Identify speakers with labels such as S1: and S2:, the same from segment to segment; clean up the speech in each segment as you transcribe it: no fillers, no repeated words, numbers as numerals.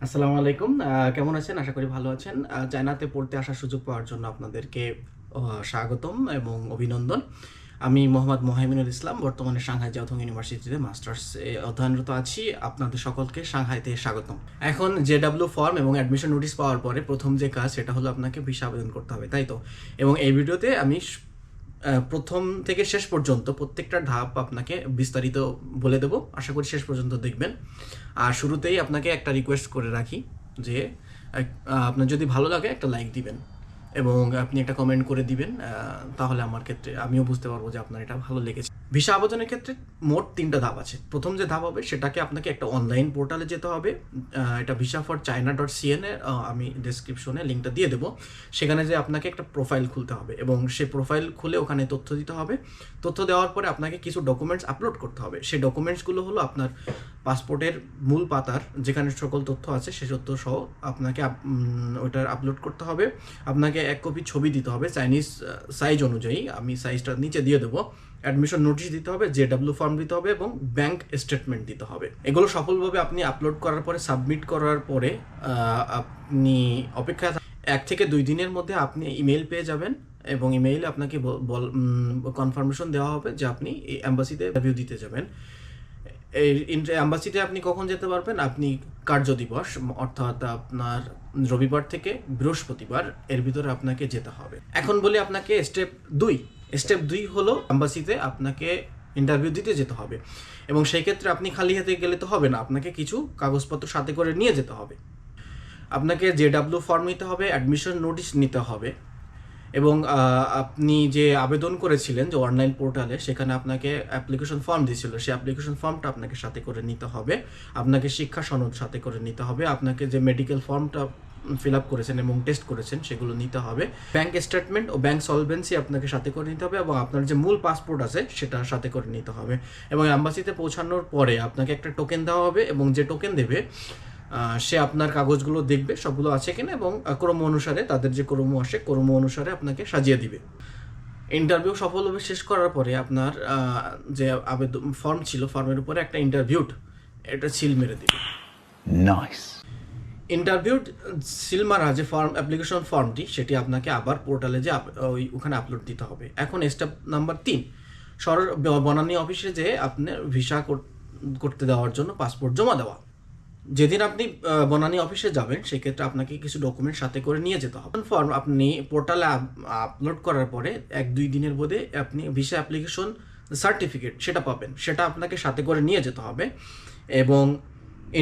S1: আসসালামু আলাইকুম। কেমন আছেন? আশা করি ভালো আছেন। চায়নাতে পড়তে আসার সুযোগ পাওয়ার জন্য আপনাদেরকে স্বাগতম এবং অভিনন্দন। আমি মোহাম্মদ মোহাইমিনুল ইসলাম। বর্তমানে সাংহাই জিয়াওথং ইউনিভার্সিটিতে মাস্টার্স অধ্যয়নরত আছি। আপনাদের সকলকে সাংহাইতে স্বাগতম। এখন জেডব্লিউ ফর্ম এবং অ্যাডমিশন নোটিশ পাওয়ার পরে প্রথম যে কাজ সেটা হলো আপনাকে ভিসা আবেদন করতে হবে, তাই তো? এবং এই ভিডিওতে আমি প্রথম থেকে শেষ পর্যন্ত প্রত্যেকটা ধাপ আপনাকে বিস্তারিত বলে দেবো। আশা করি শেষ পর্যন্ত দেখবেন। আর শুরুতেই আপনাকে একটা রিকোয়েস্ট করে রাখি যে আপনার যদি ভালো লাগে একটা লাইক দিবেন এবং আপনি একটা কমেন্ট করে দিবেন। তাহলে আমার ক্ষেত্রে আমিও বুঝতে পারবো যে আপনার এটা ভালো লেগেছে। ভিসা আবেদনের ক্ষেত্রে মোট 3টা ধাপ আছে। প্রথম যে ধাপ হবে সেটাকে আপনাকে একটা অনলাইন পোর্টালে যেতে হবে। এটা visa4china.cn এ আমি ডেসক্রিপশনে লিঙ্কটা দিয়ে দেবো। সেখানে যে আপনাকে একটা প্রোফাইল খুলতে হবে এবং সেই প্রোফাইল খুলে ওখানে তথ্য দিতে হবে। তথ্য দেওয়ার পরে আপনাকে কিছু ডকুমেন্টস আপলোড করতে হবে। সেই ডকুমেন্টসগুলো হলো আপনার পাসপোর্টের মূল পাতার যেখানে সকল তথ্য আছে সে তথ্য সহ আপনাকে ওইটার আপলোড করতে হবে। আপনাকে 1 কপি ছবি দিতে হবে চাইনিজ সাইজ অনুযায়ী, আমি সাইজটা নিচে দিয়ে দেবো। অ্যাডমিশন নোটিশ দিতে হবে, জেডব্লিউ ফর্ম দিতে হবে এবং ব্যাংক স্টেটমেন্ট দিতে হবে। এগুলো সফলভাবে আপনি আপলোড করার পরে সাবমিট করার পরে আপনি অপেক্ষায় 1 থেকে 2 দিনের মধ্যে আপনি ইমেল পেয়ে যাবেন এবং ইমেইলে আপনাকে কনফার্মেশন দেওয়া হবে যে আপনি এম্বাসিতে ইন্টারভিউ দিতে যাবেন। এই অ্যাম্বাসিতে আপনি কখন যেতে পারবেন? আপনি কার্য দিবস অর্থাৎ আপনার রবিবার থেকে বৃহস্পতিবার এর ভিতরে আপনাকে যেতে হবে। এখন বলি আপনাকে স্টেপ 2 হলো অ্যাম্বাসিতে আপনাকে ইন্টারভিউ দিতে যেতে হবে এবং সেই ক্ষেত্রে আপনি খালি হাতে গেলে তো হবে না, আপনাকে কিছু কাগজপত্র সাথে করে নিয়ে যেতে হবে। আপনাকে জেডব্লিউ ফর্ম নিতে হবে, অ্যাডমিশন নোটিশ নিতে হবে এবং আপনি যে আবেদন করেছিলেন যে অনলাইন পোর্টালে, সেখানে আপনাকে অ্যাপ্লিকেশন ফর্ম দিয়েছিল, সেই অ্যাপ্লিকেশন ফর্মটা আপনাকে সাথে করে নিতে হবে। আপনাকে শিক্ষা সনদ সাথে করে নিতে হবে। আপনাকে যে মেডিকেল ফর্মটা ফিল আপ করেছেন এবং টেস্ট করেছেন সেগুলো নিতে হবে। ব্যাংক স্টেটমেন্ট ও ব্যাংক সলভেন্সি আপনাকে সাথে করে নিতে হবে এবং আপনার যে মূল পাসপোর্ট আছে সেটা সাথে করে নিতে হবে। এবং অ্যাম্বাসিতে পৌঁছানোর পরে আপনাকে একটা টোকেন দেওয়া হবে এবং যে টোকেন দেবে সে আপনার কাগজগুলো দেখবে সবগুলো আছে কিনা এবং ক্রম অনুসারে তাদের যে ক্রম আসে ক্রম অনুসারে আপনাকে সাজিয়ে দিবে। ইন্টারভিউ সফলভাবে শেষ করার পরে আপনার যে আবেদন ফর্ম ছিল ফর্মের উপরে একটা এটা সিল মেরে দিবে।
S2: নাইস।
S1: ইন্টারভিউ সিল মারা যে অ্যাপ্লিকেশন ফর্মটি সেটি আপনাকে আবার পোর্টালে যে ওখানে আপলোড দিতে হবে। এখন স্টেপ নাম্বার 3, বনানী অফিসে যে আপনার ভিসা করতে দেওয়ার জন্য পাসপোর্ট জমা দেওয়া। যেদিন আপনি বনানী অফিসে যাবেন সেক্ষেত্রে আপনাকে কিছু ডকুমেন্ট সাথে করে নিয়ে যেতে হবে। ফর্ম আপনি পোর্টালে আপলোড করার পরে 1-2 দিনের মধ্যে আপনি ভিসা অ্যাপ্লিকেশন সার্টিফিকেট সেটা পাবেন, সেটা আপনাকে সাথে করে নিয়ে যেতে হবে এবং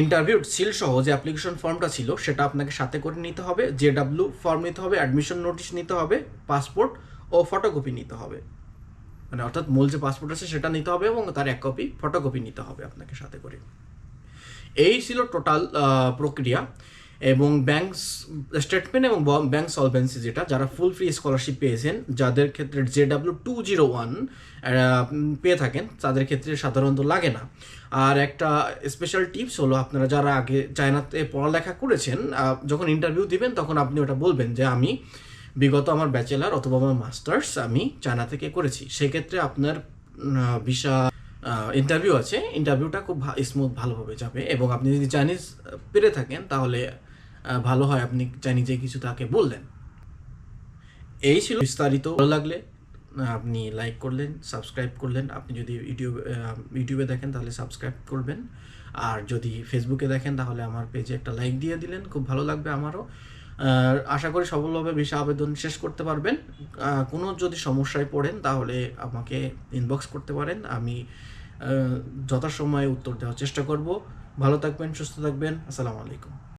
S1: ইন্টারভিউ সিল সহ যে অ্যাপ্লিকেশন ফর্মটা ছিল সেটা আপনাকে সাথে করে নিতে হবে। জেডব্লিউ ফর্ম নিতে হবে, অ্যাডমিশন নোটিশ নিতে হবে, পাসপোর্ট ও ফটোকপি নিতে হবে, মানে অর্থাৎ মূল যে পাসপোর্ট আছে সেটা নিতে হবে এবং তার 1 কপি ফটোকপি নিতে হবে আপনাকে সাথে করে। এই ছিল টোটাল প্রক্রিয়া। এবং ব্যাংক স্টেটমেন্ট এবং ব্যাংক সলভেন্সি যেটা যারা ফুল ফ্রি স্কলারশিপ পেয়েছেন, যাদের ক্ষেত্রে জেডব্লিউ 201 পেয়ে থাকেন তাদের ক্ষেত্রে সাধারণত লাগে না। আর একটা স্পেশাল টিপস হলো, আপনারা যারা আগে চায়নাতে পড়ালেখা করেছেন যখন ইন্টারভিউ দিবেন তখন আপনি ওটা বলবেন যে আমি বিগত আমার ব্যাচেলার অথবা আমার মাস্টার্স আমি চায়না থেকে করেছি। সেক্ষেত্রে আপনার ভিসা ইন্টারভিউ আছে, ইন্টারভিউটা খুব স্মুথ ভালোভাবে যাবে এবং আপনি যদি চাইনিজ পেরে থাকেন তাহলে ভালো হয় আপনি চাইনিজে কিছু তাকে বললেন। এই ছিল বিস্তারিত। ভালো লাগলে আপনি লাইক করলেন, সাবস্ক্রাইব করলেন। আপনি যদি ইউটিউবে দেখেন তাহলে সাবস্ক্রাইব করবেন, আর যদি ফেসবুকে দেখেন তাহলে আমার পেজে একটা লাইক দিয়ে দিলেন, খুব ভালো লাগবে আমারও। আশা করি সফলভাবে ভিসা আবেদন শেষ করতে পারবেন। কোনো যদি সমস্যায় পড়েন তাহলে আমাকে ইনবক্স করতে পারেন, আমি যথাসময়ে উত্তর দেওয়ার চেষ্টা করব। ভালো থাকবেন, সুস্থ থাকবেন। আসসালামু আলাইকুম।